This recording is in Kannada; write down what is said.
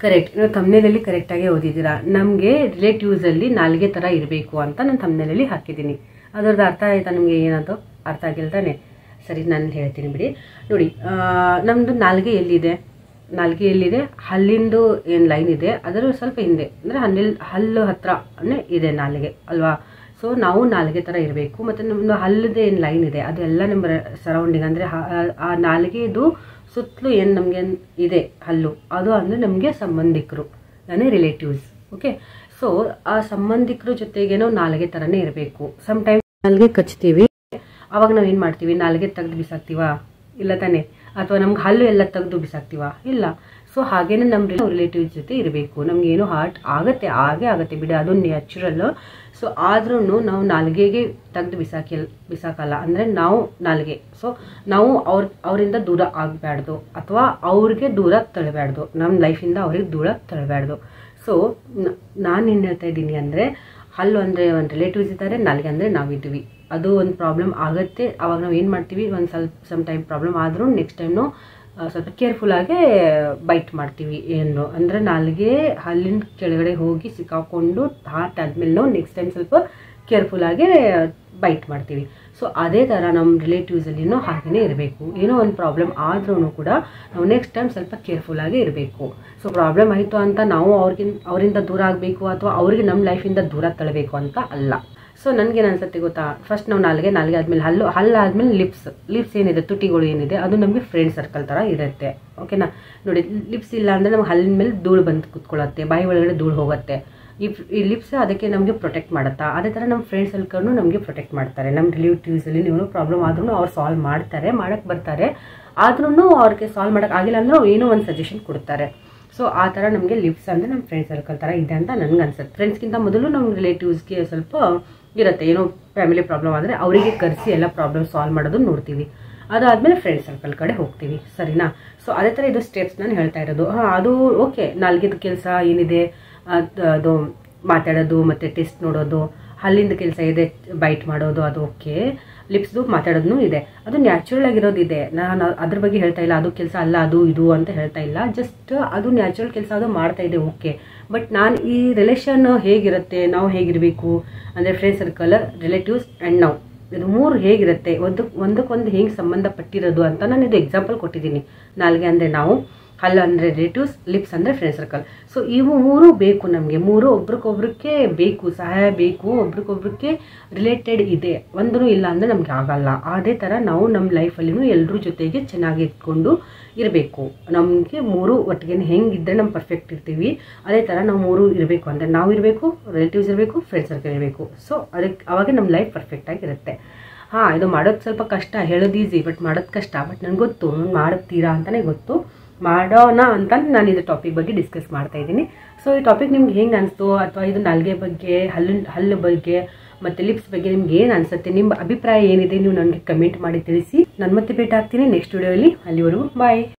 ಕರೆಕ್ಟ್, ನೀವು ಥಂಬ್ನೇಲಲ್ಲಿ ಕರೆಕ್ಟಾಗಿ ಓದಿದ್ದೀರಾ. ನಮಗೆ ರಿಲೇಟಿವ್ಸಲ್ಲಿ ನಾಲ್ಗೆ ಥರ ಇರಬೇಕು ಅಂತ ನಾನು ಥಂಬ್ನೇಲಲ್ಲಿ ಹಾಕಿದ್ದೀನಿ. ಅದರದ್ದು ಅರ್ಥ ಆಯಿತಾ ನಿಮಗೆ? ಏನದು ಅರ್ಥ ಆಗಿಲ್ಲ ತಾನೆ? ಸರಿ, ನಾನು ಹೇಳ್ತೀನಿ ಬಿಡಿ. ನೋಡಿ, ನಮ್ಮದು ನಾಲ್ಗೆ ಎಲ್ಲಿದೆ? ಹಲ್ಲಿಂದು ಏನು ಲೈನ್ ಇದೆ ಅದರ ಸ್ವಲ್ಪ ಹಿಂದೆ, ಅಂದರೆ ಹಲ್ಲು ಹತ್ರ ಇದೆ ನಾಲಿಗೆ ಅಲ್ವಾ. ಸೊ ನಾವು ನಾಲಿಗೆ ಥರ ಇರಬೇಕು. ಮತ್ತು ನಮ್ಮದು ಹಲ್ಲದೇ ಏನು ಲೈನ್ ಇದೆ ಅದೆಲ್ಲ ನಮ್ಮ ಸರೌಂಡಿಂಗ್, ಅಂದರೆ ಆ ನಾಲಿಗೆದು ಸುತ್ತಲೂ ಏನು ನಮಗೆ ಇದೆ ಹಲ್ಲು, ಅದು ಅಂದರೆ ನಮಗೆ ಸಂಬಂಧಿಕರು, ಅಂದರೆ ರಿಲೇಟಿವ್ಸ್. ಓಕೆ, ಸೊ ಆ ಸಂಬಂಧಿಕರ ಜೊತೆಗೆ ನಾವು ನಾಲಿಗೆ ಥರನೇ ಇರಬೇಕು. ಸಮ್ಟೈಮ್ಸ್ ನಾಲಿಗೆ ಕಚ್ತೀವಿ, ಅವಾಗ ನಾವು ಏನು ಮಾಡ್ತೀವಿ? ನಾಲಿಗೆ ತೆಗೆದು ಬಿಸಾಕ್ತೀವಾ? ಇಲ್ಲ ತಾನೆ? ಅಥವಾ ನಮ್ಗೆ ಹಲ್ಲು ಎಲ್ಲ ತೆಗೆದು ಬಿಸಾಕ್ತೀವಾ? ಇಲ್ಲ. ಸೊ ಹಾಗೇನೆ ನಮ್ಮ ರಿಲೇಟಿವ್ಸ್ ಜೊತೆ ಇರಬೇಕು. ನಮ್ಗೆ ಏನೋ ಹಾರ್ಟ್ ಆಗತ್ತೆ ಬಿಡಿ, ಅದು ನ್ಯಾಚುರಲ್. ಸೊ ಆದ್ರೂ ನಾವು ನಾಲ್ಗೆಗೆ ತೆಗೆದು ಬಿಸಾಕಲ್ಲ, ಅಂದರೆ ನಾವು ನಾಲ್ಗೆ. ಸೊ ನಾವು ಅವರಿಂದ ದೂರ ಆಗಬಾರ್ದು ಅಥವಾ ಅವ್ರಿಗೆ ದೂರ ತಳ್ಳಬಾರ್ದು, ನಮ್ಮ ಲೈಫಿಂದ ಅವ್ರಿಗೆ ದೂರ ತಳ್ಳಬಾರ್ದು. ಸೊ ನಾನು ಏನು ಹೇಳ್ತಾ ಇದ್ದೀನಿ ಅಂದರೆ, ಹಲ್ಲು ಅಂದರೆ ಒಂದು ರಿಲೇಟಿವ್ಸ್ ಇದ್ದಾರೆ, ನಾಲ್ಗೆ ಅಂದರೆ ನಾವಿದ್ದೀವಿ. ಅದು ಒಂದು ಪ್ರಾಬ್ಲಮ್ ಆಗುತ್ತೆ. ಅವಾಗ ನಾವು ಏನು ಮಾಡ್ತೀವಿ? ಒಂದು ಸಮ್ ಟೈಮ್ ಪ್ರಾಬ್ಲಮ್ ಆದರೂ ನೆಕ್ಸ್ಟ್ ಟೈಮ್ನು ಸ್ವಲ್ಪ ಕೇರ್ಫುಲ್ಲಾಗೆ ಬೈಟ್ ಮಾಡ್ತೀವಿ. ಏನು ಅಂದರೆ ನಾಲ್ಗೆ ಹಲ್ಲಿನ ಕೆಳಗಡೆ ಹೋಗಿ ಸಿಕ್ಕಾಕೊಂಡು ಹಾರ್ಟ್ ಆದಮೇಲೆ ನೆಕ್ಸ್ಟ್ ಟೈಮ್ ಸ್ವಲ್ಪ ಕೇರ್ಫುಲ್ಲಾಗೆ ಬೈಟ್ ಮಾಡ್ತೀವಿ. ಸೊ ಅದೇ ಥರ ನಮ್ಮ ರಿಲೇಟಿವ್ಸಲ್ಲಿನೂ ಹಾಗೆಯೇ ಇರಬೇಕು. ಏನೋ ಒಂದು ಪ್ರಾಬ್ಲಮ್ ಆದ್ರೂ ಕೂಡ ನಾವು ನೆಕ್ಸ್ಟ್ ಟೈಮ್ ಸ್ವಲ್ಪ ಕೇರ್ಫುಲ್ಲಾಗಿ ಇರಬೇಕು. ಸೊ ಪ್ರಾಬ್ಲಮ್ ಆಯಿತು ಅಂತ ನಾವು ಅವರಿಂದ ದೂರ ಆಗಬೇಕು ಅಥವಾ ಅವ್ರಿಗೆ ನಮ್ಮ ಲೈಫಿಂದ ದೂರ ತಳ್ಳಬೇಕು ಅಂತ ಅಲ್ಲ. ಸೊ ನನಗೇನು ಅನ್ಸುತ್ತೆ ಗೊತ್ತಾ? ಫಸ್ಟ್ ನಾವು ನಾಲ್ಗೆ ಆದಮೇಲೆ ಹಲ್ಲಾದ್ಮೇಲೆ ಲಿಪ್ಸ್ ಏನಿದೆ, ತುಟಿಗಳು ಏನಿದೆ, ಅದು ನಮಗೆ ಫ್ರೆಂಡ್ ಸರ್ಕಲ್ ಥರ ಇರುತ್ತೆ. ಓಕೆನಾ? ನೋಡಿ, ಲಿಪ್ಸ್ ಇಲ್ಲ ಅಂದರೆ ನಮ್ಗೆ ಹಲ್ಲಿನ ಮೇಲೆ ಧೂಳು ಬಂದು ಕುತ್ಕೊಳ್ಳುತ್ತೆ, ಬಾಯಿ ಒಳಗಡೆ ಧೂಳು ಹೋಗುತ್ತೆ. ಈ ಲಿಪ್ಸ್ ಅದಕ್ಕೆ ನಮಗೆ ಪ್ರೊಟೆಕ್ಟ್ ಮಾಡುತ್ತಾ? ಅದೇ ಥರ ನಮ್ಮ ಫ್ರೆಂಡ್ ಸರ್ಕಲ್ನು ನಮಗೆ ಪ್ರೊಟೆಕ್ಟ್ ಮಾಡ್ತಾರೆ. ನಮ್ಮ ರಿಲೇಟಿವ್ಸಲ್ಲಿ ಏನೋ ಪ್ರಾಬ್ಲಮ್ ಆದ್ರೂ ಅವ್ರು ಸಾಲ್ವ್ ಮಾಡಕ್ಕೆ ಬರ್ತಾರೆ. ಆದ್ರೂ ಅವ್ರಿಗೆ ಸಾಲ್ವ್ ಮಾಡೋಕ್ಕೆ ಆಗಿಲ್ಲ ಅಂದ್ರೆ ಏನೋ ಒಂದು ಸಜೆಷನ್ ಕೊಡ್ತಾರೆ. ಸೊ ಆ ಥರ ನಮಗೆ ಲಿಪ್ಸ್ ಅಂದರೆ ನಮ್ಮ ಫ್ರೆಂಡ್ ಸರ್ಕಲ್ ಥರ ಇದೆ ಅಂತ ನನಗೆ ಅನ್ಸುತ್ತೆ. ಫ್ರೆಂಡ್ಸ್ಗಿಂತ ಮೊದಲು ನಮ್ಮ ರಿಲೇಟಿವ್ಸ್ಗೆ ಸ್ವಲ್ಪ ಇರುತ್ತೆ. ಏನೋ ಫ್ಯಾಮಿಲಿ ಪ್ರಾಬ್ಲಮ್ ಆದರೆ ಅವರಿಗೆ ಕರೆಸಿ ಎಲ್ಲ ಪ್ರಾಬ್ಲಮ್ ಸಾಲ್ವ್ ಮಾಡೋದು ನೋಡ್ತೀವಿ. ಅದಾದಮೇಲೆ ಫ್ರೆಂಡ್ ಸರ್ಕಲ್ ಕಡೆ ಹೋಗ್ತೀವಿ. ಸರಿನಾ? ಸೊ ಅದೇ ಥರ ಇದು ಸ್ಟೆಪ್ಸ್ ನಾನು ಹೇಳ್ತಾ ಇರೋದು. ಅದು ಓಕೆ, ನಾಲ್ಗಿದ ಕೆಲಸ ಏನಿದೆ ಅದು ಮಾತಾಡೋದು ಮತ್ತು ಟೆಸ್ಟ್ ನೋಡೋದು, ಹಲ್ಲಿಂದ ಕೆಲಸ ಇದೆ ಬೈಟ್ ಮಾಡೋದು, ಅದು ಓಕೆ. ಲಿಪ್ಸ್ದು ಮಾತಾಡೋದು ಇದೆ, ಅದು ನ್ಯಾಚುರಲ್ ಆಗಿರೋದಿದೆ. ನಾನು ಅದ್ರ ಬಗ್ಗೆ ಹೇಳ್ತಾ ಇಲ್ಲ, ಅದು ಕೆಲಸ ಅಲ್ಲ ಅದು ಇದು ಅಂತ ಹೇಳ್ತಾ ಇಲ್ಲ. ಜಸ್ಟ್ ಅದು ನ್ಯಾಚುರಲ್ ಕೆಲಸ, ಅದು ಮಾಡ್ತಾ ಇದೆ, ಓಕೆ. ಬಟ್ ನಾನು ಈ ರಿಲೇಷನ್ ಹೇಗಿರುತ್ತೆ, ನಾವು ಹೇಗಿರಬೇಕು ಅಂದರೆ ಫ್ರೆಂಡ್ ಸರ್ಕಲ್, ರಿಲೇಟಿವ್ಸ್ ಆ್ಯಂಡ್ ನಾವು, ಇದು ಮೂರು ಹೇಗಿರುತ್ತೆ, ಒಂದಕ್ಕೊಂದು ಹೇಗೆ ಸಂಬಂಧಪಟ್ಟಿರೋದು ಅಂತ ನಾನು ಇದು ಎಕ್ಸಾಂಪಲ್ ಕೊಟ್ಟಿದ್ದೀನಿ. ನಾಲ್ಗೆ ಅಂದರೆ ನಾವು, ಹಲ್ಲು ಅಂದರೆ ರಿಲೇಟಿವ್ಸ್, ಲಿಪ್ಸ್ ಅಂದರೆ ಫ್ರೆಂಡ್ ಸರ್ಕಲ್. ಸೊ ಇವು ಮೂರು ಬೇಕು ನಮಗೆ. ಮೂರು ಒಬ್ರಿಗೊಬ್ರಿಗೆ ಬೇಕು, ಸಹಾಯ ಬೇಕು, ಒಬ್ರಿಗೊಬ್ರಿಗೆ ರಿಲೇಟೆಡ್ ಇದೆ. ಒಂದೂ ಇಲ್ಲ ಅಂದರೆ ನಮ್ಗೆ ಆಗಲ್ಲ. ಅದೇ ಥರ ನಾವು ನಮ್ಮ ಲೈಫಲ್ಲಿನೂ ಎಲ್ಲರೂ ಜೊತೆಗೆ ಚೆನ್ನಾಗಿ ಇಟ್ಕೊಂಡು ಇರಬೇಕು. ನಮಗೆ ಮೂರು ಒಟ್ಟಿಗೆ ಹೆಂಗಿದ್ರೆ ನಮ್ಮ ಪರ್ಫೆಕ್ಟ್ ಇರ್ತೀವಿ, ಅದೇ ಥರ ನಾವು ಮೂರು ಇರಬೇಕು. ಅಂದರೆ ನಾವು ಇರಬೇಕು, ರಿಲೇಟಿವ್ಸ್ ಇರಬೇಕು, ಫ್ರೆಂಡ್ ಸರ್ಕಲ್ ಇರಬೇಕು. ಸೊ ಅವಾಗ ನಮ್ಮ ಲೈಫ್ ಪರ್ಫೆಕ್ಟಾಗಿರುತ್ತೆ. ಇದು ಮಾಡೋದು ಸ್ವಲ್ಪ ಕಷ್ಟ, ಹೇಳೋದು ಈಸಿ, ಬಟ್ ಮಾಡೋದು ಕಷ್ಟ. ಬಟ್ ನನಗೆ ಗೊತ್ತು, ಮಾಡುತ್ತೀರಾ ಅಂತಲೇ ಗೊತ್ತು, ಮಾಡೋಣ ಅಂತ ನಾನು ಇದು ಟಾಪಿಕ್ ಬಗ್ಗೆ ಡಿಸ್ಕಸ್ ಮಾಡ್ತಾ ಇದ್ದೀನಿ. ಸೊ ಈ ಟಾಪಿಕ್ ನಿಮ್ಗೆ ಹೆಂಗೆ ಅನಿಸ್ತು, ಅಥವಾ ಇದು ನಾಲ್ಗೆ ಬಗ್ಗೆ, ಹಲ್ಲು ಬಗ್ಗೆ ಮತ್ತು ಲಿಪ್ಸ್ ಬಗ್ಗೆ ನಿಮ್ಗೆ ಏನು ಅನಿಸುತ್ತೆ, ನಿಮ್ಮ ಅಭಿಪ್ರಾಯ ಏನಿದೆ ನೀವು ನನಗೆ ಕಮೆಂಟ್ ಮಾಡಿ ತಿಳಿಸಿ. ನಾನು ಮತ್ತೆ ಭೇಟಿ ಆಗ್ತೀನಿ ನೆಕ್ಸ್ಟ್ ವಿಡಿಯೋಲಿ. ಅಲ್ಲಿವರೆಗೂ ಬಾಯ್.